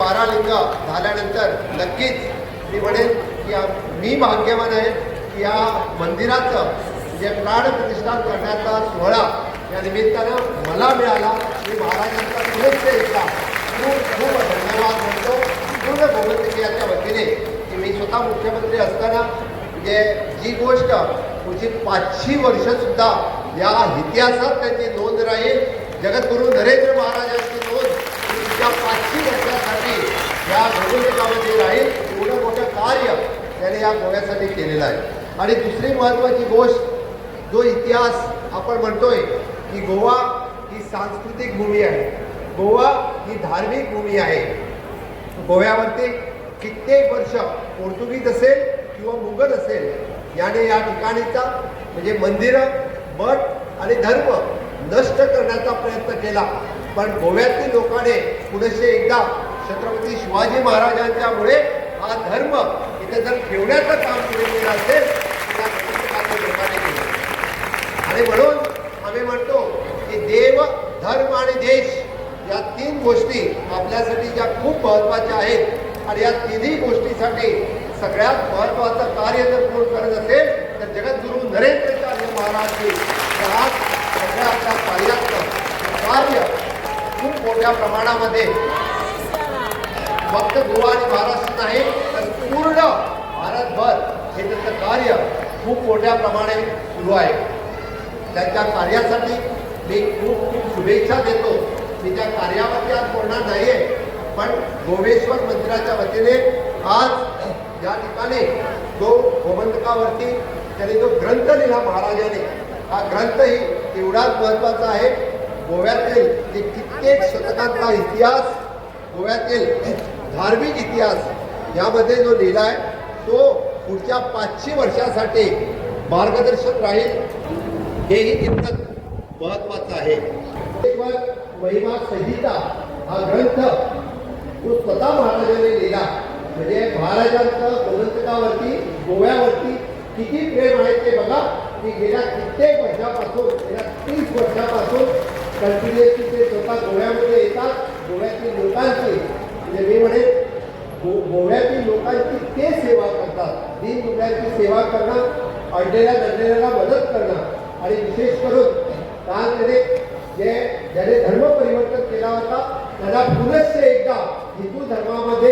12 लिंग झाल्यानंतर नक्कीच मी म्हणेन की मी भाग्यवान आहे की या मंदिराचं जे प्राणप्रतिष्ठान करण्याचा सोहळा या निमित्तानं मला मिळाला. मी महाराजांचा पुनश्च एकदा खूप खूप धन्यवाद म्हणतो पूर्ण गोमंतकीयाच्या वतीने की मी स्वतः मुख्यमंत्री असताना म्हणजे जी गोष्ट पुढची 500 वर्षसुद्धा या इतिहासात त्यांची नोंद राहील. जगद्गुरू नरेंद्र महाराजांची नोंद पुढच्या 500 वर्षासाठी या गोमंतकामध्ये राहील. एवढं मोठं कार्य त्याने या गोव्यासाठी केलेलं आहे. आणि दुसरी महत्त्वाची गोष्ट जो इतिहास आपण म्हणतोय की गोवा ही सांस्कृतिक भूमी आहे, गोवा ही धार्मिक भूमी आहे. गोव्यावरती कित्येक वर्ष पोर्तुगीज असेल किंवा मुघल असेल याने या ठिकाणीचा म्हणजे मंदिरं, मठ आणि धर्म नष्ट करण्याचा प्रयत्न केला. पण गोव्यातील लोकांनी पुढे एकदा छत्रपती शिवाजी महाराजांच्यामुळे हा धर्म इथे जर ठेवण्याचं काम केलेलं असेल तर लोकांनी केलं. आणि म्हणून आम्ही म्हणतो की देव, धर्म आणि देश या 3 गोष्टी आपल्यासाठी ज्या खूप महत्त्वाच्या आहेत आणि या तिन्ही गोष्टीसाठी सगळ्यात महत्त्वाचं कार्य जर कोण करत असेल तर जगद्गुरू नरेंद्राचार्य महाराज आज सगळ्या आपल्या कार्याचं कार्य खूप मोठ्या प्रमाणामध्ये फक्त गोवा आणि महाराष्ट्र नाही तर पूर्ण भारतभर हे त्याचं कार्य खूप मोठ्या प्रमाणे सुरू आहे. त्यांच्या कार्यासाठी मी खूप खूप शुभेच्छा देतो. मी त्या कार्यावरती आज बोलणार नाही आहे, पण गोवेश्वर मंदिराच्या वतीने आज या ठिकाणी जो गोमंतकावरती त्यांनी जो ग्रंथ लिहिला महाराजांनी, हा ग्रंथही तेवढाच महत्त्वाचा आहे. गोव्यातील जे कित्येक शतकांचा इतिहास, गोव्यातील धार्मिक इतिहास यामध्ये जो लिहिला आहे तो पुढच्या 500 वर्षासाठी मार्गदर्शक राहील, हेही तितकंच महत्त्वाचं आहे. महिमा संहिता हा ग्रंथ तो स्वतः महाराजांनी लिहिला. म्हणजे महाराजांचं गोमंतकावरती, गोव्यावरती किती प्रेम आहे ते बघा की गेल्या कित्येक वर्षापासून, गेल्या 30 वर्षापासून कंटिन्युअसली ते स्वतः गोव्यामध्ये येतात. गोव्यातील लोकांची म्हणजे मी म्हणेन गोव्यातील लोकांची ते सेवा करतात. दीनदुबळ्यांची सेवा करणं, अडलेल्या दडलेल्याला मदत करणं आणि विशेष करून काल ज्याने धर्म परिवर्तन केला होता त्यांना पुनश्च एकदा हिंदू धर्मामध्ये